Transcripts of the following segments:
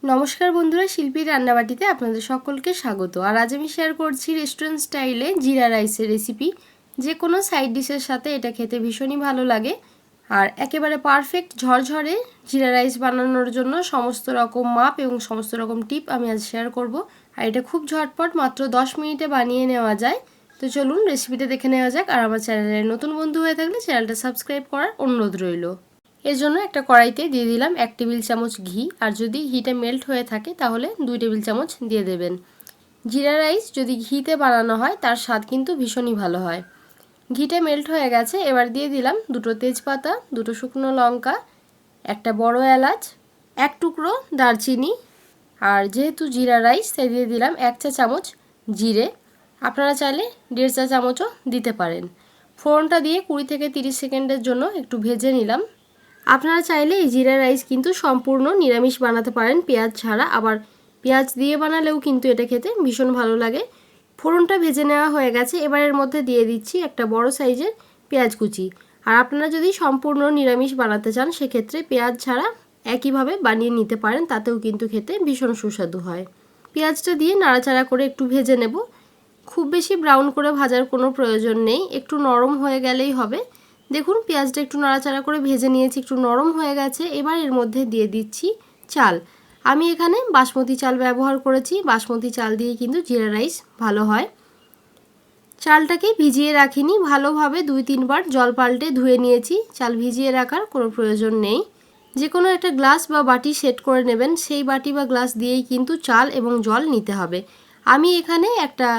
নমস্কার বন্ধুরা, শিল্পীর রান্নাবাটিতে আপনাদের সকলকে স্বাগত। আর আজ আমি শেয়ার করছি রেস্টুরেন্ট স্টাইলে জিরা রাইসের রেসিপি। যে কোনো সাইড ডিশের সাথে এটা খেতে ভীষণই ভালো লাগে। আর একেবারে পারফেক্ট ঝরঝরে জিরা রাইস বানানোর জন্য সমস্ত রকম মাপ এবং সমস্ত রকম টিপ আমি আজ শেয়ার করব। আর এটা খুব ঝটপট মাত্র 10 মিনিটে বানিয়ে নেওয়া যায়। তো চলুন রেসিপিটা দেখে নেওয়া যাক। আর আমার চ্যানেলে নতুন বন্ধু হয়ে থাকলে চ্যানেলটা সাবস্ক্রাইব করার অনুরোধ রইল। এর জন্য একটা কড়াইতে দিয়ে দিলাম 1 টেবিল চামচ ঘি। আর যদি ঘিটা মেল্ট হয়ে থাকে তাহলে 2 টেবিল চামচ দিয়ে দেবেন। জিরা রাইস যদি ঘিতে বানানো হয় তার স্বাদ কিন্তু ভীষণই ভালো হয়। ঘিটা মেল্ট হয়ে গেছে, এবার দিয়ে দিলাম 2টো তেজপাতা, 2টো শুকনো লঙ্কা, একটা বড় এলাচ, 1 টুকরো দারচিনি। আর যেহেতু জিরা রাইস তাই দিয়ে দিলাম 1 চা চামচ জিরে। আপনারা চাইলে 1.5 চা চামচও দিতে পারেন। ফোড়নটা দিয়ে 20 থেকে 30 সেকেন্ডের জন্য একটু ভেজে নিলাম। আপনারা চাইলে এই জিরা রাইস কিন্তু সম্পূর্ণ নিরামিষ বানাতে পারেন পেঁয়াজ ছাড়া, আবার পেঁয়াজ দিয়ে বানালেও কিন্তু এটা খেতে ভীষণ ভালো লাগে। ফোড়নটা ভেজে নেওয়া হয়ে গেছে, এবার এর মধ্যে দিয়ে দিচ্ছি একটা বড় সাইজের পেঁয়াজ কুচি। আর আপনারা যদি সম্পূর্ণ নিরামিষ বানাতে চান সেক্ষেত্রে পেঁয়াজ ছাড়া একইভাবে বানিয়ে নিতে পারেন, তাতেও কিন্তু খেতে ভীষণ সুস্বাদু হয়। পেঁয়াজটা দিয়ে নাড়াচাড়া করে একটু ভেজে নেব। খুব বেশি ব্রাউন করে ভাজার কোনো প্রয়োজন নেই, একটু নরম হয়ে গেলেই হবে। দেখুন পেঁয়াজটা একটু নাড়াচাড়া করে ভেজে নিয়েছি, একটু নরম হয়ে গেছে। এবার এর মধ্যে দিয়ে দিচ্ছি চাল। আমি এখানে বাসমতি চাল ব্যবহার করেছি। বাসমতি চাল দিয়ে কিন্তু জিরা রাইস ভালো হয়। চালটাকে ভিজিয়ে রাখিনি, ভালোভাবে 2-3 বার জল পাল্টে ধুয়ে নিয়েছি। চাল ভিজিয়ে রাখার কোনো প্রয়োজন নেই। যে কোনো একটা গ্লাস বা বাটি সেট করে নেবেন, সেই বাটি বা গ্লাস দিয়েই কিন্তু চাল এবং জল নিতে হবে। আমি এখানে একটা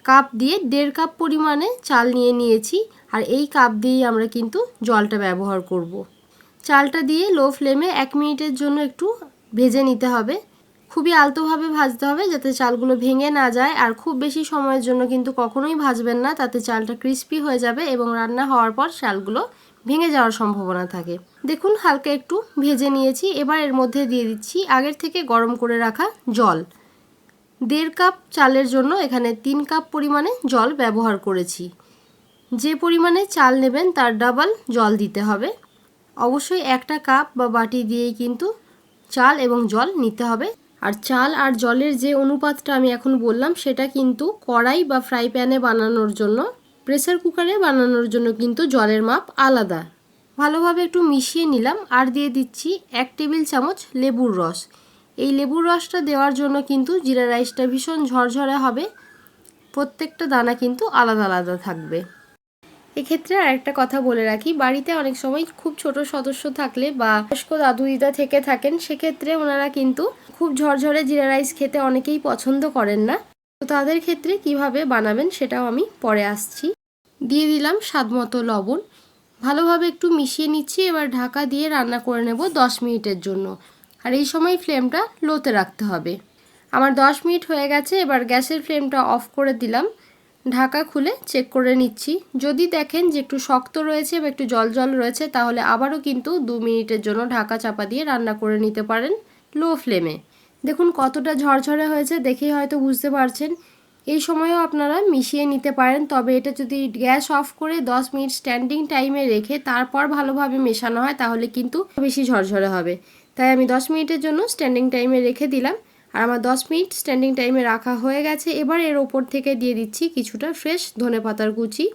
কাপ দিয়ে 1.5 কাপ পরিমাণে চাল নিয়ে নিয়েছি। আর এই কাপ দিয়েই আমরা কিন্তু জলটা ব্যবহার করব। চালটা দিয়ে লো ফ্লেমে 1 মিনিটের জন্য একটু ভেজে নিতে হবে। খুবই আলতোভাবে ভাজতে হবে যাতে চালগুলো ভেঙে না যায়। আর খুব বেশি সময়ের জন্য কিন্তু কখনোই ভাজবেন না, তাতে চালটা ক্রিস্পি হয়ে যাবে এবং রান্না হওয়ার পর চালগুলো ভেঙে যাওয়ার সম্ভাবনা থাকে। দেখুন হালকা একটু ভেজে নিয়েছি। এবার এর মধ্যে দিয়ে দিচ্ছি আগের থেকে গরম করে রাখা জল। 1.5 কাপ চালের জন্য এখানে 3 কাপ পরিমাণে জল ব্যবহার করেছি। যে পরিমাণে চাল নেবেন তার ডাবল জল দিতে হবে। অবশ্যই একটা কাপ বা বাটি দিয়েই কিন্তু চাল এবং জল নিতে হবে। আর চাল আর জলের যে অনুপাতটা আমি এখন বললাম সেটা কিন্তু কড়াই বা ফ্রাই প্যানে বানানোর জন্য, প্রেসার কুকারে বানানোর জন্য কিন্তু জলের মাপ আলাদা। ভালোভাবে একটু মিশিয়ে নিলাম। আর দিয়ে দিচ্ছি 1 টেবিল চামচ লেবুর রস। এই লেবুর রসটা দেওয়ার জন্য কিন্তু জিরা রাইসটা ভীষণ ঝরঝরে হবে। প্রত্যেকটা দানা কিন্তু আলাদা আলাদা থাকবে। এক্ষেত্রে আরেকটা কথা বলে রাখি, বাড়িতে অনেক সময় খুব ছোট সদস্য থাকলে বা বয়স্ক দাদু দিদা থেকে থাকেন, সেক্ষেত্রে ওনারা কিন্তু খুব ঝরঝরে জিরা রাইস খেতে অনেকেই পছন্দ করেন না। তো তাদের ক্ষেত্রে কিভাবে বানাবেন সেটাও আমি পরে আসছি। দিয়ে দিলাম স্বাদ মতো লবণ। ভালোভাবে একটু মিশিয়ে নিচ্ছি। এবার ঢাকা দিয়ে রান্না করে নেব 10 মিনিটের জন্য। আর এই সময় ফ্লেমটা লোতে রাখতে হবে। আমার 10 মিনিট হয়ে গেছে, এবার গ্যাসের ফ্লেমটা অফ করে দিলাম। ঢাকা খুলে চেক করে নিচ্ছি। যদি দেখেন যে একটু শক্ত রয়েছে বা একটু জল জল রয়েছে তাহলে আবারও কিন্তু 2 মিনিটের জন্য ঢাকা চাপা দিয়ে রান্না করে নিতে পারেন লো ফ্লেমে। দেখুন কতটা ঝরঝরে হয়েছে, দেখেই হয়তো বুঝতে পারছেন। এই সময়ও আপনারা মিশিয়ে নিতে পারেন, তবে এটা যদি গ্যাস অফ করে 10 মিনিট স্ট্যান্ডিং টাইমে রেখে তারপর ভালোভাবে মেশানো হয় তাহলে কিন্তু বেশি ঝরঝরে হবে। তাই আমি 10 মিনিটের জন্য স্ট্যান্ডিং টাইমে রেখে দিলাম। আর আমার 10 মিনিট স্ট্যান্ডিং টাইমে রাখা হয়ে গেছে। এবার এর ওপর থেকে দিয়ে দিচ্ছি কিছুটা ফ্রেশ ধনেপাতার কুচি।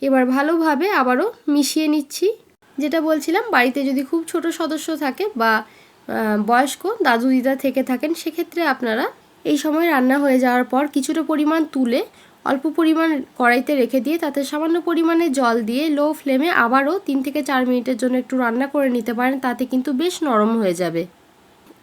এবার ভালোভাবে আবারও মিশিয়ে নিচ্ছি। যেটা বলছিলাম, বাড়িতে যদি খুব ছোট সদস্য থাকে বা বয়স্ক দাদু দিদা থেকে থাকেন সেক্ষেত্রে আপনারা এই সময় রান্না হয়ে যাওয়ার পর কিছুটা পরিমাণ তুলে অল্প পরিমাণ কড়াইতে রেখে দিয়ে তাতে সামান্য পরিমাণে জল দিয়ে লো ফ্লেমে আবারও 3 থেকে 4 মিনিটের জন্য একটু রান্না করে নিতে পারেন, তাতে কিন্তু বেশ নরম হয়ে যাবে।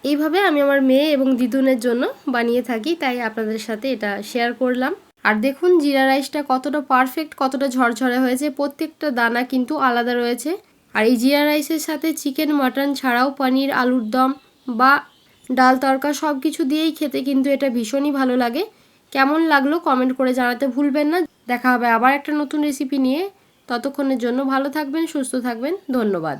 এইভাবে আমি আমার মেয়ে এবং দিদুনের জন্য বানিয়ে থাকি, তাই আপনাদের সাথে এটা শেয়ার করলাম। আর দেখুন জিরা রাইসটা কতটা পারফেক্ট, কতটা ঝরঝরে হয়েছে। প্রত্যেকটা দানা কিন্তু আলাদা রয়েছে। আর এই জিরা রাইসের সাথে চিকেন, মাটন ছাড়াও পনির, আলুর দম বা ডাল তড়কা সব কিছু দিয়েই খেতে কিন্তু এটা ভীষণই ভালো লাগে। কেমন লাগলো কমেন্ট করে জানাতে ভুলবেন না। দেখা হবে আবার একটা নতুন রেসিপি নিয়ে। ততক্ষণের জন্য ভালো থাকবেন, সুস্থ থাকবেন। ধন্যবাদ।